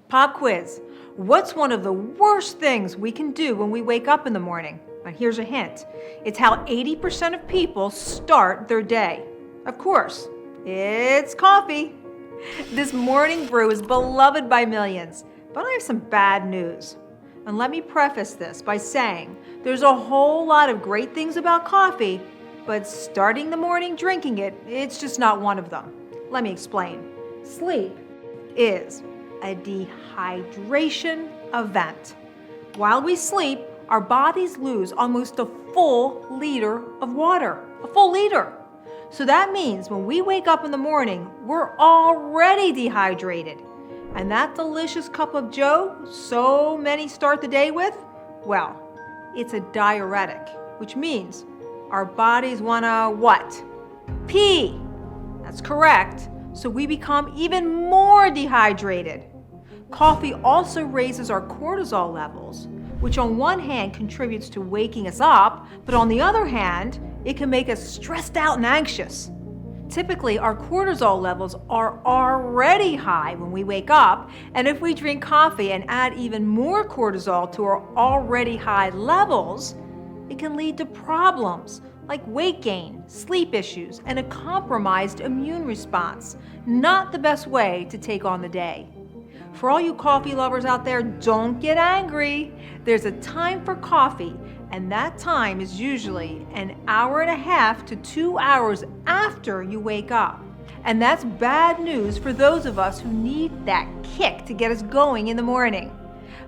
Pop quiz. What's one of the worst things we can do when we wake up in the morning? Now here's a hint. It's how 80% of people start their day. Of course, it's coffee. This morning brew is beloved by millions, but I have some bad news. And let me preface this by saying there's a whole lot of great things about coffee, but starting the morning drinking it, it's just not one of them. Let me explain. Sleep is a dehydration event. While we sleep, our bodies lose almost a full liter of water, a full liter. So that means when we wake up in the morning, we're already dehydrated. And that delicious cup of joe so many start the day with, well, it's a diuretic, which means our bodies wanna what? Pee. That's correct. So we become even more dehydrated. Coffee also raises our cortisol levels, which on one hand contributes to waking us up, but on the other hand, it can make us stressed out and anxious. Typically, our cortisol levels are already high when we wake up, and if we drink coffee and add even more cortisol to our already high levels, it can lead to problems like weight gain, sleep issues, and a compromised immune response. Not the best way to take on the day. For all you coffee lovers out there, don't get angry. There's a time for coffee, and that time is usually an hour and a half to 2 hours after you wake up. And that's bad news for those of us who need that kick to get us going in the morning.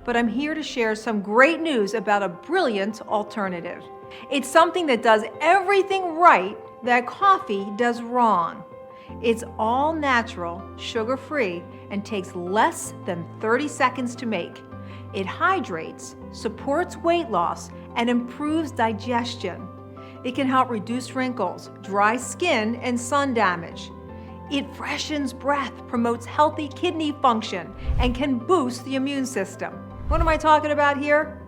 But I'm here to share some great news about a brilliant alternative. It's something that does everything right that coffee does wrong. It's all natural, sugar-free, and takes less than 30 seconds to make. It hydrates, supports weight loss, and improves digestion. It can help reduce wrinkles, dry skin, and sun damage. It freshens breath, promotes healthy kidney function, and can boost the immune system. What am I talking about here?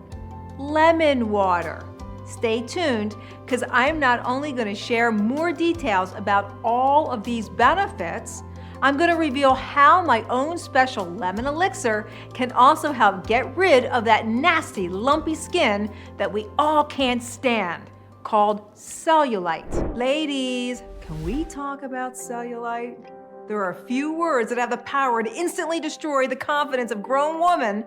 Lemon water. Stay tuned, because I'm not only going to share more details about all of these benefits, I'm going to reveal how my own special lemon elixir can also help get rid of that nasty, lumpy skin that we all can't stand, called cellulite. Ladies, can we talk about cellulite? There are a few words that have the power to instantly destroy the confidence of grown women,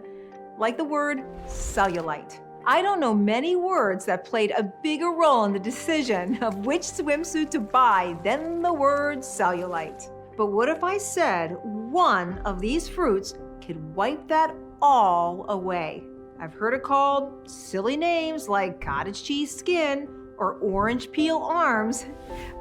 like the word cellulite. I don't know many words that played a bigger role in the decision of which swimsuit to buy than the word cellulite. But what if I said one of these fruits could wipe that all away? I've heard it called silly names like cottage cheese skin or orange peel arms,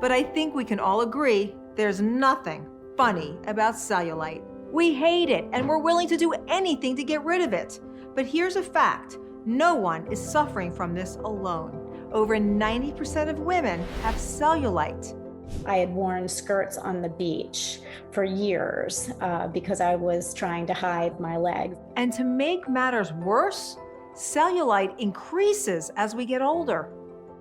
but I think we can all agree there's nothing funny about cellulite. We hate it and we're willing to do anything to get rid of it. But here's a fact. No one is suffering from this alone. Over 90% of women have cellulite. I had worn skirts on the beach for years because I was trying to hide my legs. And to make matters worse, cellulite increases as we get older.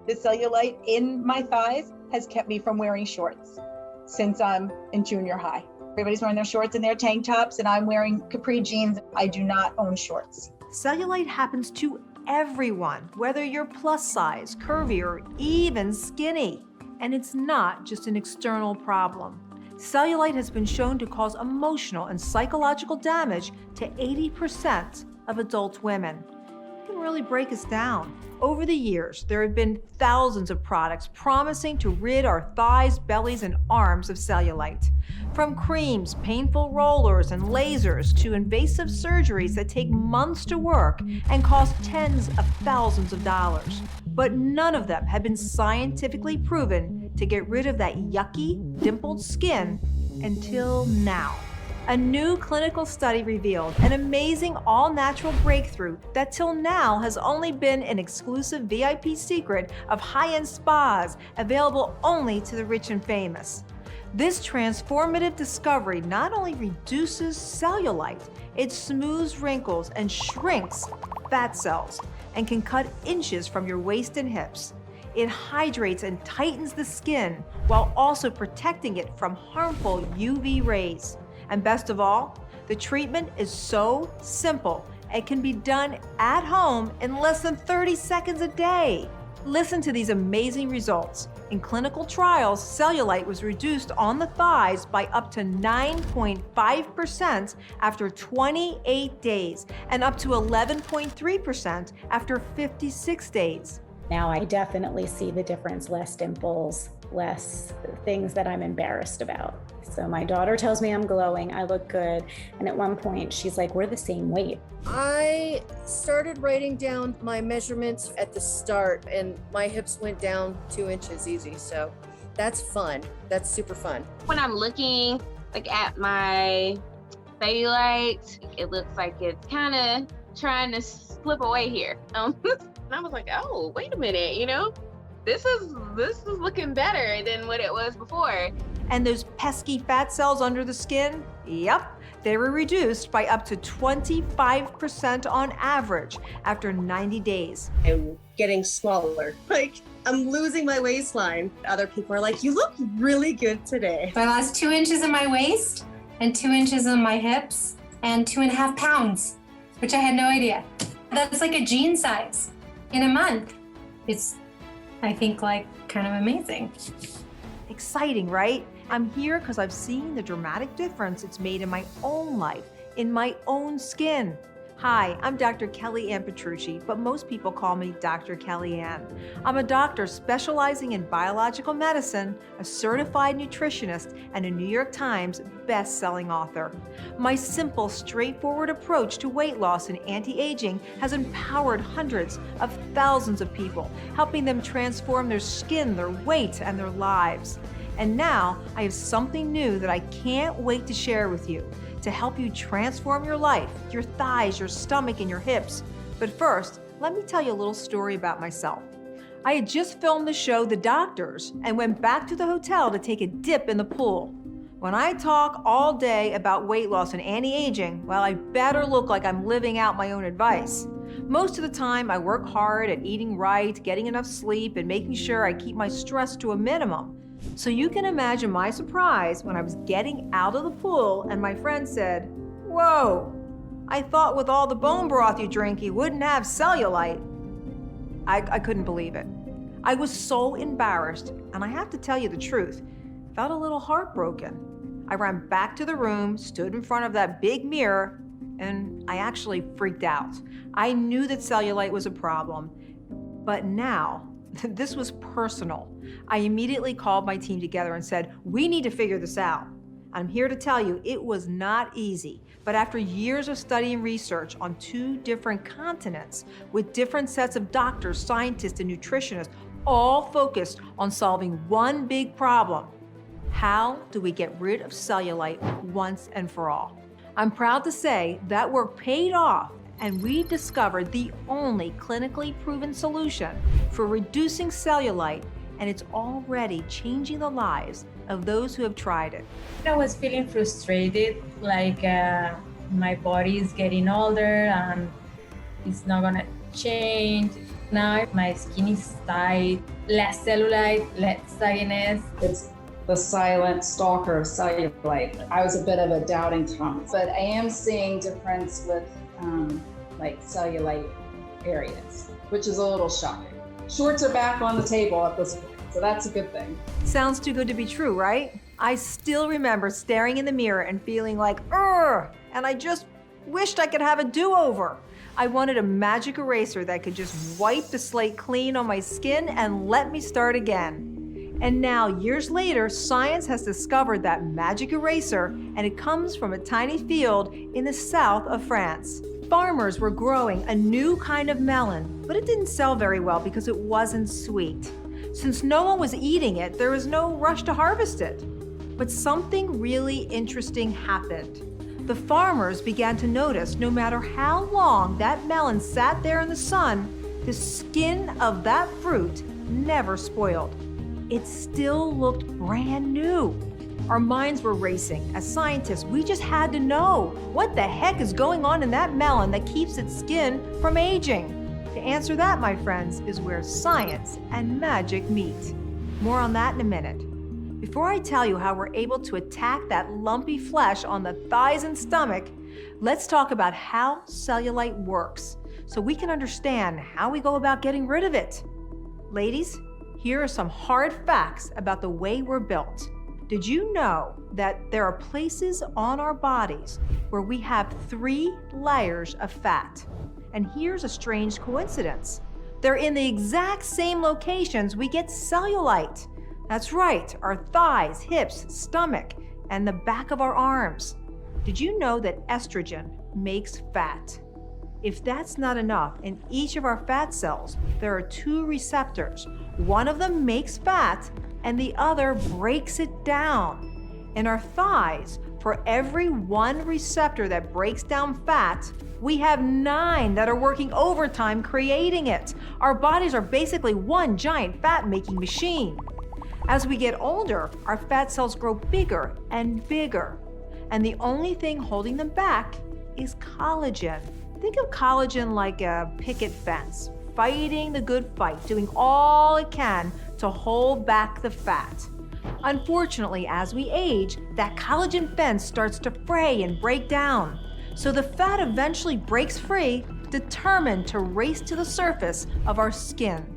The cellulite in my thighs has kept me from wearing shorts since I'm in junior high. Everybody's wearing their shorts and their tank tops, and I'm wearing capri jeans. I do not own shorts. Cellulite happens to everyone, whether you're plus size, curvy, or even skinny. And it's not just an external problem. Cellulite has been shown to cause emotional and psychological damage to 80% of adult women. It can really break us down. Over the years, there have been thousands of products promising to rid our thighs, bellies, and arms of cellulite. From creams, painful rollers, and lasers to invasive surgeries that take months to work and cost tens of thousands of dollars. But none of them have been scientifically proven to get rid of that yucky, dimpled skin until now. A new clinical study revealed an amazing all-natural breakthrough that till now has only been an exclusive VIP secret of high-end spas available only to the rich and famous. This transformative discovery not only reduces cellulite, it smooths wrinkles and shrinks fat cells and can cut inches from your waist and hips. It hydrates and tightens the skin while also protecting it from harmful UV rays. And best of all, The treatment is so simple. It can be done at home in less than 30 seconds a day. Listen to these amazing results. In clinical trials, cellulite was reduced on the thighs by up to 9.5% after 28 days and up to 11.3% after 56 days. Now I definitely see the difference, less dimples, less things that I'm embarrassed about. So my daughter tells me I'm glowing, I look good. And at one point she's like, we're the same weight. I started writing down my measurements at the start and my hips went down 2 inches easy. So that's fun. That's super fun. When I'm looking at my cellulite, it looks like it's kind of trying to slip away here. And I was like, oh, wait a minute, this is looking better than what it was before. And those pesky fat cells under the skin? Yep, they were reduced by up to 25% on average after 90 days. I'm getting smaller. I'm losing my waistline. Other people are like, you look really good today. I lost 2 inches in my waist and 2 inches in my hips and 2.5 pounds, which I had no idea. That's like a jean size in a month. It's, I think, kind of amazing. Exciting, right? I'm here because I've seen the dramatic difference it's made in my own life, in my own skin. Hi, I'm Dr. Kellyann Petrucci, but most people call me Dr. Kellyann. I'm a doctor specializing in biological medicine, a certified nutritionist, and a New York Times best-selling author. My simple, straightforward approach to weight loss and anti-aging has empowered hundreds of thousands of people, helping them transform their skin, their weight, and their lives. And now I have something new that I can't wait to share with you to help you transform your life, your thighs, your stomach, and your hips. But first, let me tell you a little story about myself. I had just filmed the show The Doctors and went back to the hotel to take a dip in the pool. When I talk all day about weight loss and anti-aging, well, I better look like I'm living out my own advice. Most of the time, I work hard at eating right, getting enough sleep, and making sure I keep my stress to a minimum. So you can imagine my surprise when I was getting out of the pool and my friend said, "Whoa, I thought with all the bone broth you drink, you wouldn't have cellulite." I couldn't believe it. I was so embarrassed, and I have to tell you the truth, felt a little heartbroken. I ran back to the room, stood in front of that big mirror, and I actually freaked out. I knew that cellulite was a problem, but now, this was personal. I immediately called my team together and said, we need to figure this out. I'm here to tell you it was not easy, but after years of study and research on 2 different continents with different sets of doctors, scientists, and nutritionists, all focused on solving one big problem. How do we get rid of cellulite once and for all? I'm proud to say that work paid off, and we discovered the only clinically proven solution for reducing cellulite, and it's already changing the lives of those who have tried it. I was feeling frustrated, my body is getting older and it's not gonna change. Now my skin is tight, less cellulite, less sagginess. It's the silent stalker of cellulite. I was a bit of a doubting Thomas, but I am seeing difference with cellulite areas, which is a little shocking. Shorts are back on the table at this point, so that's a good thing. Sounds too good to be true, right? I still remember staring in the mirror and feeling like, "Urgh!" and I just wished I could have a do-over. I wanted a magic eraser that could just wipe the slate clean on my skin and let me start again. And now, years later, science has discovered that magic eraser, and it comes from a tiny field in the south of France. Farmers were growing a new kind of melon, but it didn't sell very well because it wasn't sweet. Since no one was eating it, there was no rush to harvest it. But something really interesting happened. The farmers began to notice no matter how long that melon sat there in the sun, the skin of that fruit never spoiled. It still looked brand new. Our minds were racing. As scientists, we just had to know what the heck is going on in that melon that keeps its skin from aging. To answer that, my friends, is where science and magic meet. More on that in a minute. Before I tell you how we're able to attack that lumpy flesh on the thighs and stomach, let's talk about how cellulite works so we can understand how we go about getting rid of it. Ladies, here are some hard facts about the way we're built. Did you know that there are places on our bodies where we have 3 layers of fat? And here's a strange coincidence. They're in the exact same locations we get cellulite. That's right, our thighs, hips, stomach, and the back of our arms. Did you know that estrogen makes fat? If that's not enough, in each of our fat cells, there are 2 receptors. One of them makes fat, and the other breaks it down. In our thighs, for every 1 receptor that breaks down fat, we have 9 that are working overtime creating it. Our bodies are basically one giant fat-making machine. As we get older, our fat cells grow bigger and bigger, and the only thing holding them back is collagen. Think of collagen like a picket fence, fighting the good fight, doing all it can to hold back the fat. Unfortunately, as we age, that collagen fence starts to fray and break down. So the fat eventually breaks free, determined to race to the surface of our skin.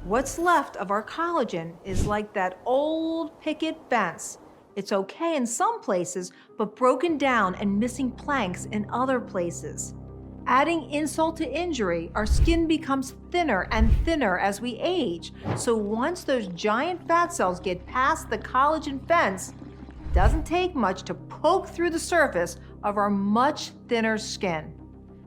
What's left of our collagen is like that old picket fence. It's okay in some places, but broken down and missing planks in other places. Adding insult to injury, our skin becomes thinner and thinner as we age. So once those giant fat cells get past the collagen fence, it doesn't take much to poke through the surface of our much thinner skin.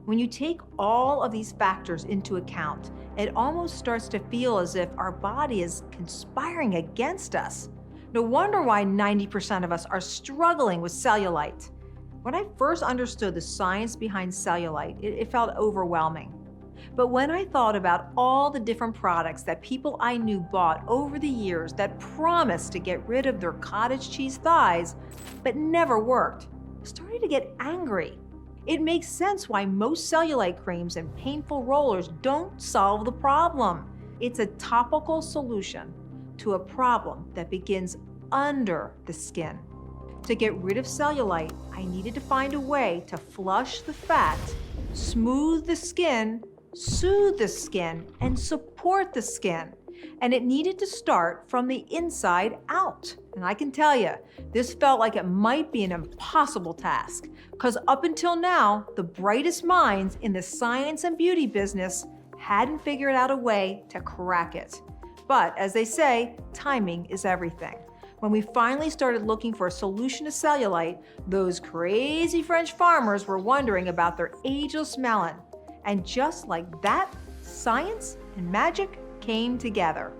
When you take all of these factors into account, it almost starts to feel as if our body is conspiring against us. No wonder why 90% of us are struggling with cellulite. When I first understood the science behind cellulite, it felt overwhelming. But when I thought about all the different products that people I knew bought over the years that promised to get rid of their cottage cheese thighs, but never worked, I started to get angry. It makes sense why most cellulite creams and painful rollers don't solve the problem. It's a topical solution to a problem that begins under the skin. To get rid of cellulite, I needed to find a way to flush the fat, smooth the skin, soothe the skin, and support the skin. And it needed to start from the inside out. And I can tell you, this felt like it might be an impossible task, because up until now, the brightest minds in the science and beauty business hadn't figured out a way to crack it. But as they say, timing is everything. When we finally started looking for a solution to cellulite, those crazy French farmers were wondering about their ageless melon. And just like that, science and magic came together.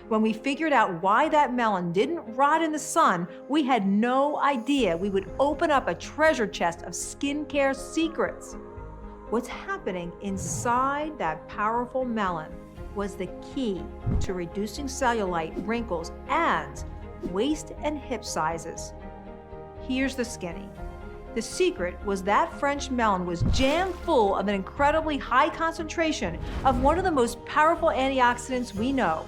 When we figured out why that melon didn't rot in the sun, we had no idea we would open up a treasure chest of skincare secrets. What's happening inside that powerful melon was the key to reducing cellulite, wrinkles, and waist and hip sizes. Here's the skinny. The secret was that French melon was jam full of an incredibly high concentration of one of the most powerful antioxidants we know,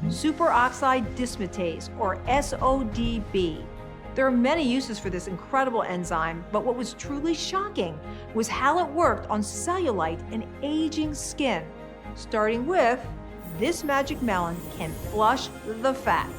superoxide dismutase, or SODB. There are many uses for this incredible enzyme, but what was truly shocking was how it worked on cellulite and aging skin. Starting with, this magic melon can flush the fat.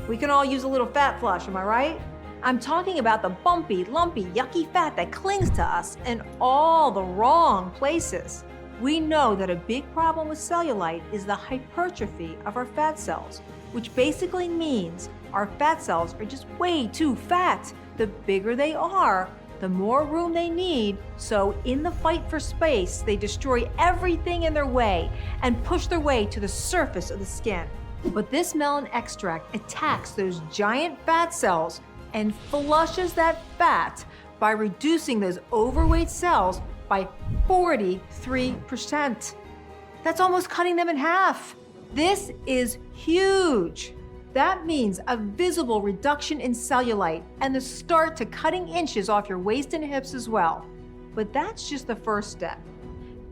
We can all use a little fat flush, am I right? I'm talking about the bumpy, lumpy, yucky fat that clings to us in all the wrong places. We know that a big problem with cellulite is the hypertrophy of our fat cells, which basically means our fat cells are just way too fat. The bigger they are, the more room they need, so in the fight for space, they destroy everything in their way and push their way to the surface of the skin. But this melon extract attacks those giant fat cells and flushes that fat by reducing those overweight cells by 43%. That's almost cutting them in half. This is huge. That means a visible reduction in cellulite and the start to cutting inches off your waist and hips as well. But that's just the first step.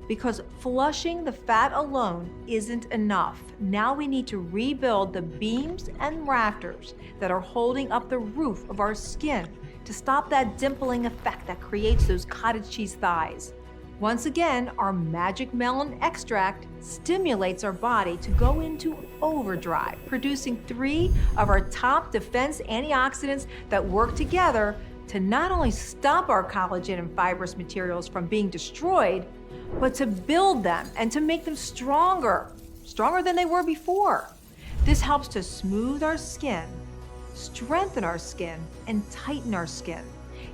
because flushing the fat alone isn't enough. Now we need to rebuild the beams and rafters that are holding up the roof of our skin to stop that dimpling effect that creates those cottage cheese thighs. Once again, our magic melon extract stimulates our body to go into overdrive, producing 3 of our top defense antioxidants that work together to not only stop our collagen and fibrous materials from being destroyed, but to build them and to make them stronger than they were before. This helps to smooth our skin, strengthen our skin, and tighten our skin.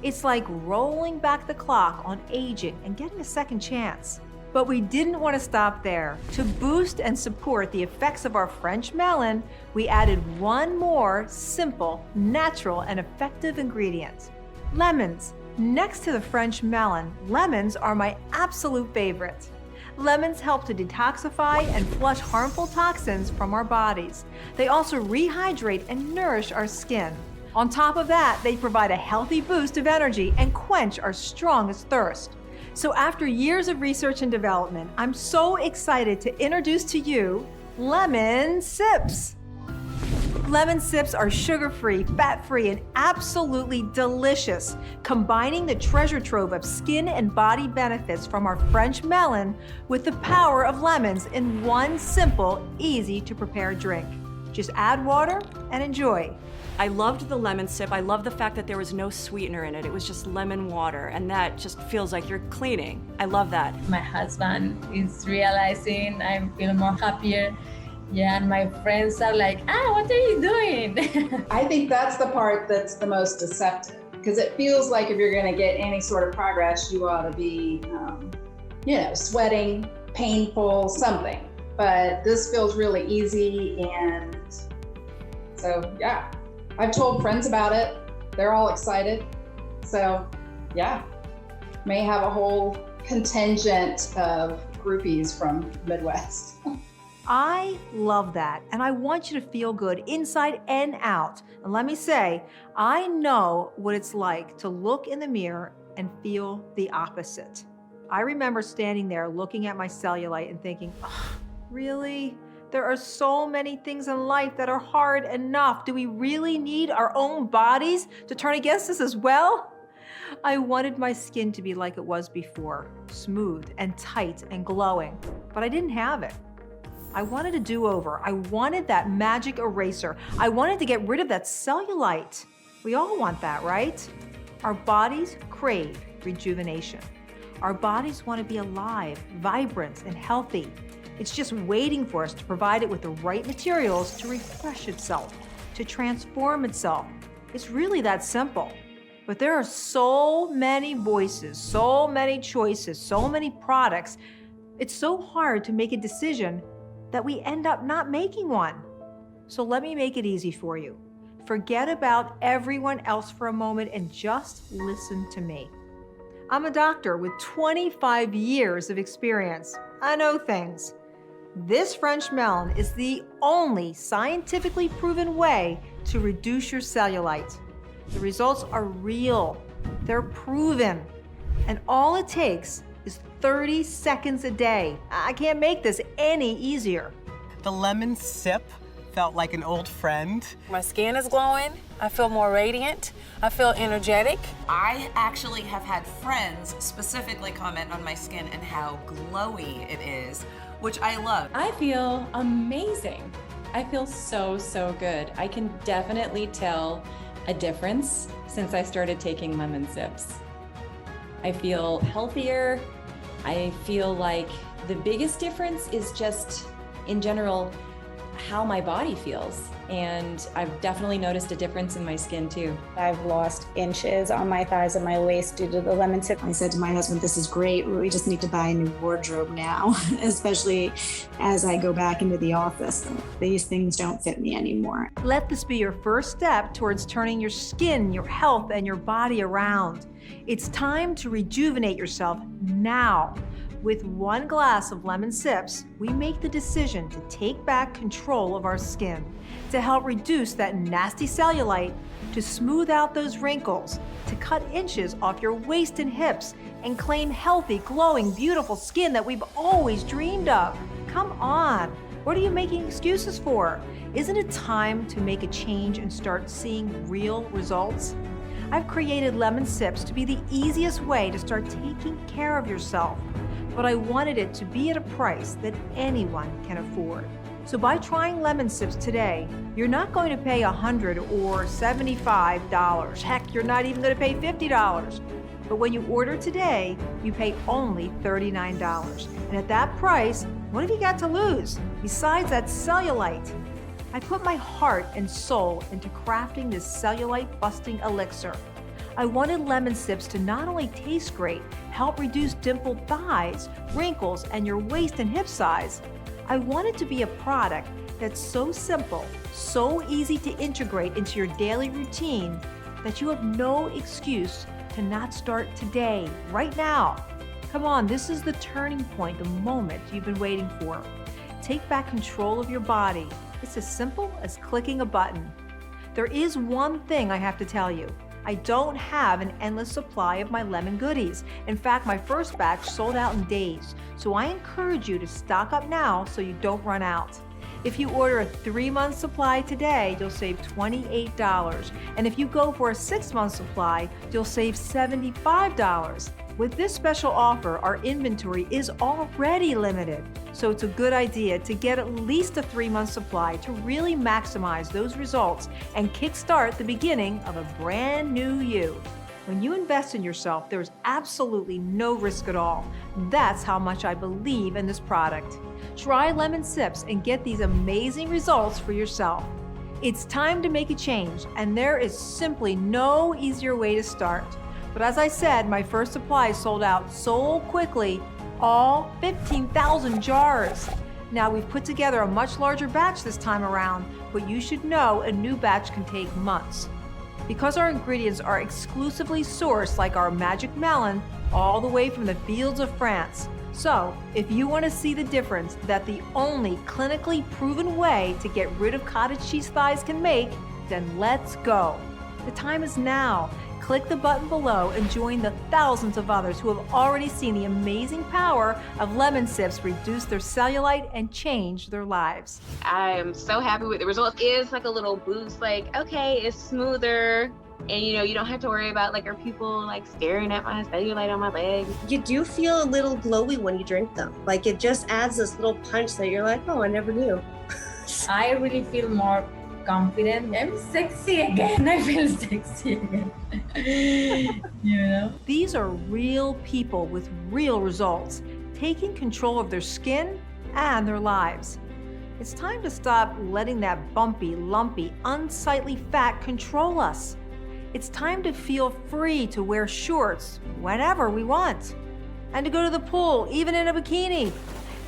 It's like rolling back the clock on aging and getting a second chance. But we didn't want to stop there. To boost and support the effects of our French melon, we added one more simple, natural, and effective ingredient: lemons. Next to the French melon, lemons are my absolute favorite. Lemons help to detoxify and flush harmful toxins from our bodies. They also rehydrate and nourish our skin. On top of that, they provide a healthy boost of energy and quench our strongest thirst. So after years of research and development, I'm so excited to introduce to you Lemon Sips. Lemon Sips are sugar-free, fat-free, and absolutely delicious, combining the treasure trove of skin and body benefits from our French melon with the power of lemons in one simple, easy-to-prepare drink. Just add water and enjoy. I loved the lemon sip. I love the fact that there was no sweetener in it. It was just lemon water, and that just feels like you're cleaning. I love that. My husband is realizing I'm feeling more happier. Yeah, and my friends are like, what are you doing? I think that's the part that's the most deceptive, because it feels like if you're going to get any sort of progress, you ought to be, sweating, painful, something. But this feels really easy, and so, yeah. I've told friends about it. They're all excited. So, yeah, may have a whole contingent of groupies from Midwest. I love that, and I want you to feel good inside and out. And let me say, I know what it's like to look in the mirror and feel the opposite. I remember standing there looking at my cellulite and thinking, really? There are so many things in life that are hard enough. Do we really need our own bodies to turn against us as well? I wanted my skin to be like it was before, smooth and tight and glowing, but I didn't have it. I wanted a do-over. I wanted that magic eraser. I wanted to get rid of that cellulite. We all want that, right? Our bodies crave rejuvenation. Our bodies want to be alive, vibrant, and healthy. It's just waiting for us to provide it with the right materials to refresh itself, to transform itself. It's really that simple. But there are so many voices, so many choices, so many products. It's so hard to make a decision that we end up not making one. So let me make it easy for you. Forget about everyone else for a moment and just listen to me. I'm a doctor with 25 years of experience. I know things. This French melon is the only scientifically proven way to reduce your cellulite. The results are real. They're proven. And all it takes is 30 seconds a day. I can't make this any easier. The lemon sip felt like an old friend. My skin is glowing. I feel more radiant. I feel energetic. I actually have had friends specifically comment on my skin and how glowy it is, which I love. I feel amazing. I feel so, so good. I can definitely tell a difference since I started taking lemon sips. I feel healthier. I feel like the biggest difference is just, in general, how my body feels. And I've definitely noticed a difference in my skin too. I've lost inches on my thighs and my waist due to the lemon sip. I said to my husband, this is great. We just need to buy a new wardrobe now, especially as I go back into the office. These things don't fit me anymore. Let this be your first step towards turning your skin, your health, and your body around. It's time to rejuvenate yourself now. With 1 glass of lemon sips, we make the decision to take back control of our skin, to help reduce that nasty cellulite, to smooth out those wrinkles, to cut inches off your waist and hips, and claim healthy, glowing, beautiful skin that we've always dreamed of. Come on, what are you making excuses for? Isn't it time to make a change and start seeing real results? I've created Lemon Sips to be the easiest way to start taking care of yourself, but I wanted it to be at a price that anyone can afford. So by trying Lemon Sips today, you're not going to pay $100 or $75. Heck, you're not even going to pay $50. But when you order today, you pay only $39. And at that price, what have you got to lose besides that cellulite? I put my heart and soul into crafting this cellulite-busting elixir. I wanted Lemon Sips to not only taste great, help reduce dimpled thighs, wrinkles, and your waist and hip size. I want it to be a product that's so simple, so easy to integrate into your daily routine that you have no excuse to not start today, right now. Come on, this is the turning point, the moment you've been waiting for. Take back control of your body. It's as simple as clicking a button. There is one thing I have to tell you. I don't have an endless supply of my lemon goodies. In fact, my first batch sold out in days. So I encourage you to stock up now so you don't run out. If you order a 3-month supply today, you'll save $28. And if you go for a 6-month supply, you'll save $75. With this special offer, our inventory is already limited. So it's a good idea to get at least a 3-month supply to really maximize those results and kickstart the beginning of a brand new you. When you invest in yourself, there's absolutely no risk at all. That's how much I believe in this product. Try Lemon Sips and get these amazing results for yourself. It's time to make a change, and there is simply no easier way to start. But as I said, my first supply sold out so quickly, all 15,000 jars. Now we've put together a much larger batch this time around, but you should know a new batch can take months. Because our ingredients are exclusively sourced, like our magic melon, all the way from the fields of France. So, if you want to see the difference that the only clinically proven way to get rid of cottage cheese thighs can make, then let's go. The time is now. Click the button below and join the thousands of others who have already seen the amazing power of Lemon Sips reduce their cellulite and change their lives. I am so happy with the results. It's like a little boost, like, okay, it's smoother. And you don't have to worry about are people staring at my cellulite on my legs. You do feel a little glowy when you drink them. It just adds this little punch that you're like, oh, I never knew. I really feel more confident. I'm sexy again. I feel sexy again. These are real people with real results, taking control of their skin and their lives. It's time to stop letting that bumpy, lumpy, unsightly fat control us. It's time to feel free to wear shorts whenever we want, and to go to the pool, even in a bikini,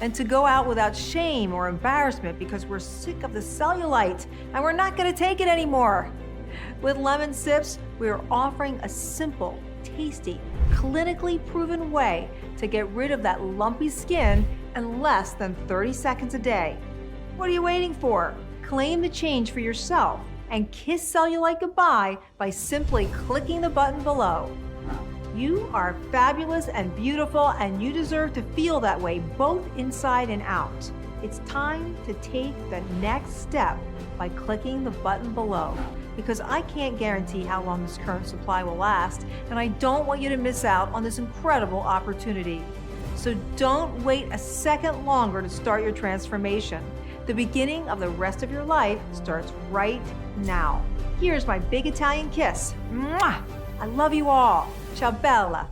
and to go out without shame or embarrassment because we're sick of the cellulite and we're not going to take it anymore. With Lemon Sips, we are offering a simple, tasty, clinically proven way to get rid of that lumpy skin in less than 30 seconds a day. What are you waiting for? Claim the change for yourself and kiss cellulite goodbye by simply clicking the button below. You are fabulous and beautiful, and you deserve to feel that way both inside and out. It's time to take the next step by clicking the button below, because I can't guarantee how long this current supply will last, and I don't want you to miss out on this incredible opportunity. So don't wait a second longer to start your transformation. The beginning of the rest of your life starts right now. Here's my big Italian kiss. Mwah! I love you all. Ciao bella.